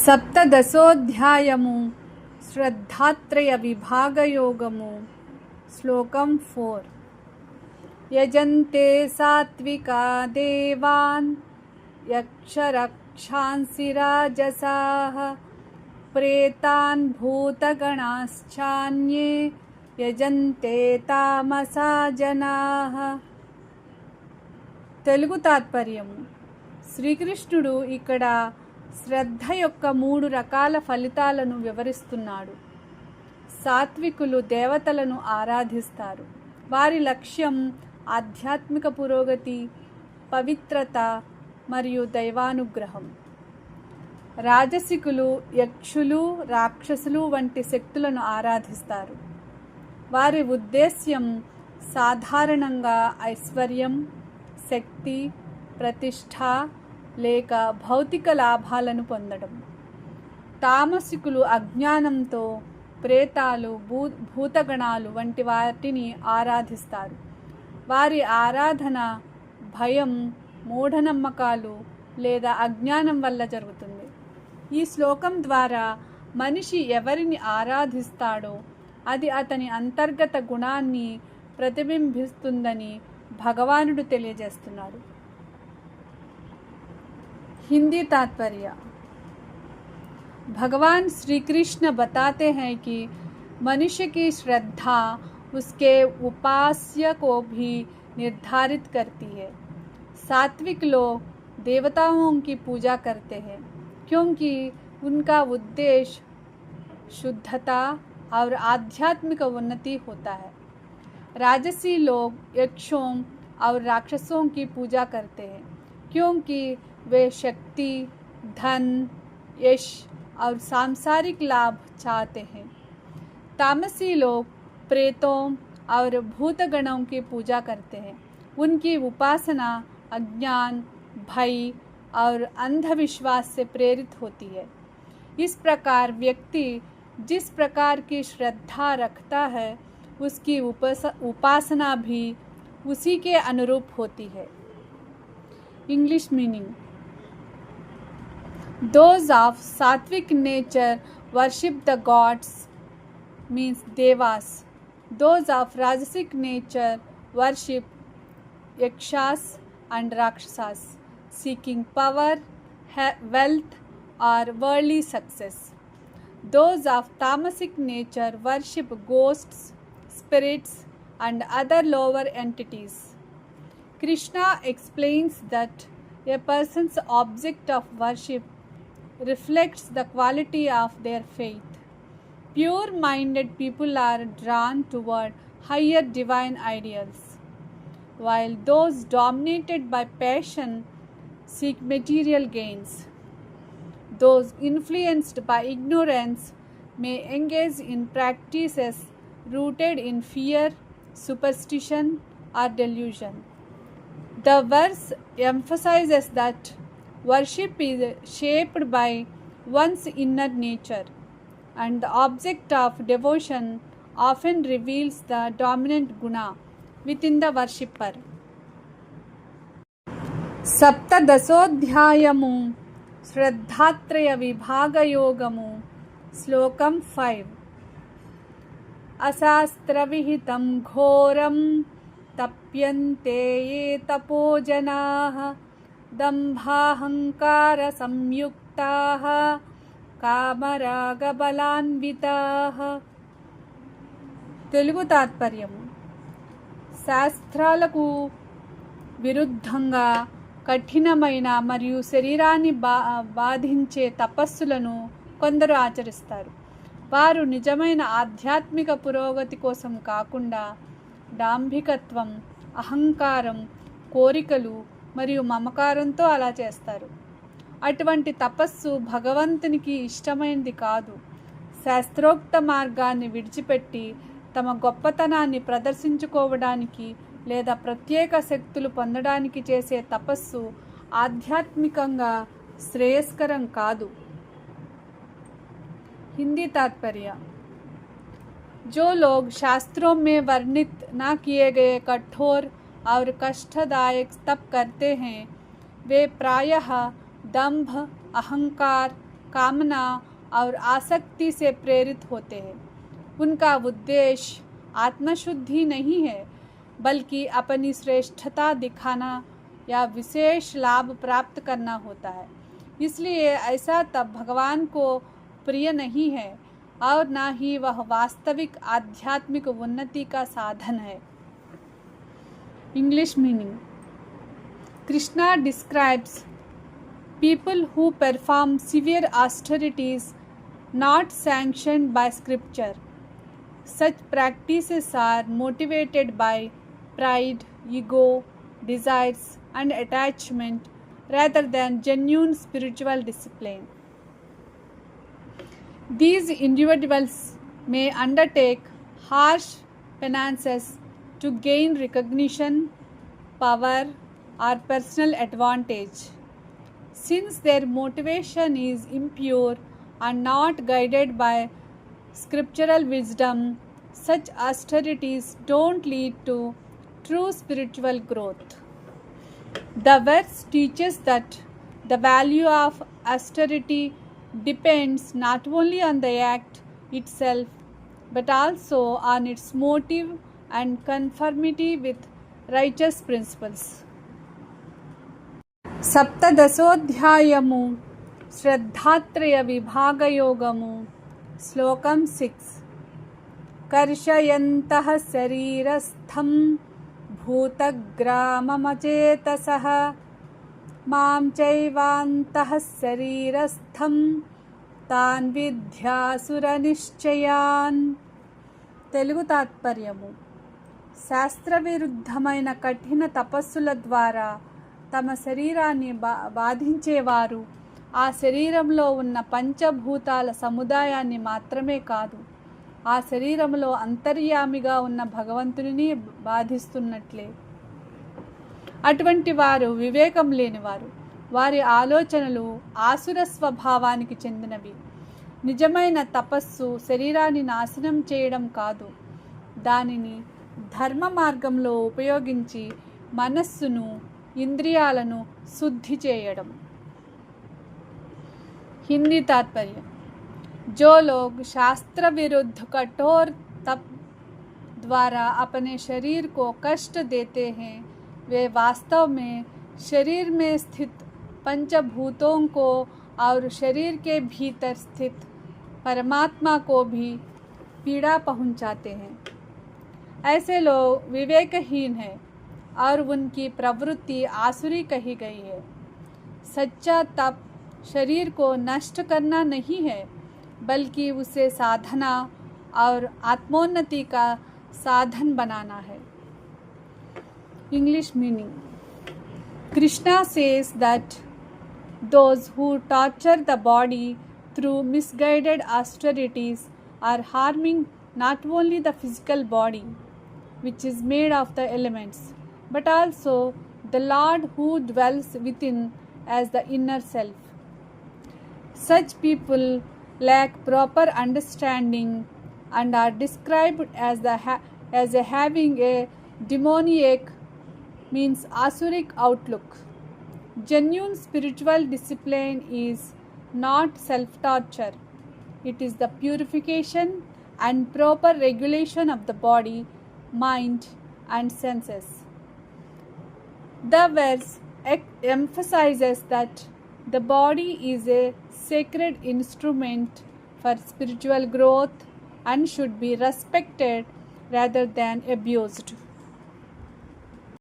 సప్తదశోధ్యాయము శ్రద్ధాత్రయ విభాగయోగము శ్లోకం 4 యజంతే సాత్వికా దేవాన్ యక్షరక్షాంసి రాజసాః ప్రేతాన్ భూతగణాశ్చాన్యే యజంతే తామసా జనాః. తెలుగు తాత్పర్యము. శ్రీకృష్ణుడు ఇక్కడ శ్రద్ధ యొక్క 3 రకాల ఫలితాలను వివరిస్తున్నాడు. సాత్వికులు దేవతలను ఆరాధిస్తారు. వారి లక్ష్యం ఆధ్యాత్మిక పురోగతి, పవిత్రత మరియు దైవానుగ్రహం. రాజసికులు యక్షులు, రాక్షసులు వంటి శక్తులను ఆరాధిస్తారు. వారి ఉద్దేశ్యం సాధారణంగా ఐశ్వర్యం, శక్తి, ప్రతిష్ఠ లేక భౌతిక లాభాలను పొందడం. తామసికులు అజ్ఞానంతో ప్రేతాలు, భూతగణాలు వంటి వాటిని ఆరాధిస్తారు. వారి ఆరాధన భయం, మూఢనమ్మకాలు లేదా అజ్ఞానం వల్ల జరుగుతుంది. ఈ శ్లోకం ద్వారా మనిషి ఎవరిని ఆరాధిస్తాడో అది అతని అంతర్గత గుణాన్ని ప్రతిబింబిస్తుందని భగవానుడు తెలియజేస్తున్నాడు. हिंदी तात्पर्य. भगवान श्री कृष्ण बताते हैं कि मनुष्य की श्रद्धा उसके उपास्य को भी निर्धारित करती है. सात्विक लोग देवताओं की पूजा करते हैं क्योंकि उनका उद्देश्य शुद्धता और आध्यात्मिक उन्नति होता है. राजसी लोग यक्षों और राक्षसों की पूजा करते हैं क्योंकि वे शक्ति, धन, यश और सांसारिक लाभ चाहते हैं. तामसी लोग प्रेतों और भूतगणों की पूजा करते हैं. उनकी उपासना अज्ञान, भय और अंधविश्वास से प्रेरित होती है. इस प्रकार व्यक्ति जिस प्रकार की श्रद्धा रखता है उसकी उपासना भी उसी के अनुरूप होती है. English meaning. Those of sattvic nature worship the gods, means devas. Those of rajasic nature worship yakshas and rakshasas, seeking power, wealth or worldly success. Those of tamasic nature worship ghosts, spirits and other lower entities. Krishna explains that a person's object of worship reflects the quality of their faith. Pure-minded people are drawn toward higher divine ideals, while those dominated by passion seek material gains. Those influenced by ignorance may engage in practices rooted in fear, superstition, or delusion. The verse emphasizes that worship is shaped by one's inner nature, and the object of devotion often reveals the dominant guna within the worshipper. సప్తదశోధ్యాయము శ్రద్ధాత్రయ విభాగయోగము శ్లోకం 5 అశాస్త్రవిహితం ఘోరం తప్యంతే ఏ తపోజనాః దంభాహంకార సంయుక్తాః కామరాగబలాన్వితాః. తెలుగు తాత్పర్యము. శాస్త్రాలకు విరుద్ధంగా కఠినమైన మరియు శరీరాన్ని బాధించే తపస్సులను కొందరు ఆచరిస్తారు. వారు నిజమైన ఆధ్యాత్మిక పురోగతి కోసం కాకుండా డాంభికత్వం, అహంకారం, కోరికలు మరియు మమకారంతో అలా చేస్తారు. అటువంటి తపస్సు భగవంతునికి ఇష్టమైనది కాదు. శాస్త్రోక్త మార్గాన్ని విడిచిపెట్టి తమ గొప్పతనాన్ని ప్రదర్శించుకోవడానికి లేదా ప్రత్యేక శక్తులు పొందడానికి చేసే తపస్సు ఆధ్యాత్మికంగా శ్రేయస్కరం కాదు. हिंदी तात्पर्य. जो लोग शास्त्रों में वर्णित न किए गए कठोर और कष्टदायक तप करते हैं वे प्रायः दंभ, अहंकार, कामना और आसक्ति से प्रेरित होते हैं। उनका उद्देश्य आत्मशुद्धि नहीं है, बल्कि अपनी श्रेष्ठता दिखाना या विशेष लाभ प्राप्त करना होता है। इसलिए ऐसा तब भगवान को प्रिय नहीं है और ना ही वह वास्तविक आध्यात्मिक उन्नति का साधन है। English meaning. Krishna describes people who perform severe austerities not sanctioned by scripture. Such practices are motivated by pride, ego, desires, and attachment rather than genuine spiritual discipline. These individuals may undertake harsh penances to gain recognition, power, or personal advantage. Since their motivation is impure and not guided by scriptural wisdom, such austerities don't lead to true spiritual growth. The verse teaches that the value of austerity depends not only on the act itself but also on its motive and conformity with righteous principles. సప్తదశోధ్యాయము శ్రద్ధాత్రయ విభాగయోగము శ్లోకం 6 కర్షయంతః శరీరస్థం భూతగ్రామమచేతసః మాం చైవాంతః శరీరస్థం తాన్ విద్యాసురనిశ్చయాన్. తెలుగు తాత్పర్యము: శాస్త్రవిరుద్ధమైన కఠిన తపస్సుల ద్వారా తమ శరీరాన్ని బాధించేవారు ఆ శరీరంలో ఉన్న పంచభూతాల సముదాయాన్ని మాత్రమే కాదు, ఆ శరీరంలో అంతర్యామిగా ఉన్న భగవంతుని బాధిస్తున్నట్లే. అటువంటి వారు వివేకం లేనివారు. వారి ఆలోచనలు ఆసుర స్వభావానికి చెందినవి. నిజమైన తపస్సు శరీరాన్ని నాశనం చేయడం కాదు, దానిని ధర్మ మార్గంలో ఉపయోగించి మనస్సును, ఇంద్రియాలను శుద్ధి చేయడం. हिंदी तात्पर्य: जो लोग शास्त्र विरुद्ध कठोर तप द्वारा अपने शरीर को कष्ट देते हैं, वे वास्तव में शरीर में स्थित पंचभूतों को और शरीर के भीतर स्थित परमात्मा को भी पीड़ा पहुंचाते हैं. ऐसे लोग विवेकहीन हैं और उनकी प्रवृत्ति आसुरी कही गई है. सच्चा तप शरीर को नष्ट करना नहीं है, बल्कि उसे साधना और आत्मोन्नति का साधन बनाना है. English meaning. Krishna says that those who torture the body through misguided austerities are harming not only the physical body, which is made of the elements, but also the Lord who dwells within as the inner self. Such people lack proper understanding and are described as having a demoniac, means asuric outlook. Genuine spiritual discipline is not self-torture. It is the purification and proper regulation of the body, mind, and senses. The verse emphasizes that the body is a sacred instrument for spiritual growth and should be respected rather than abused.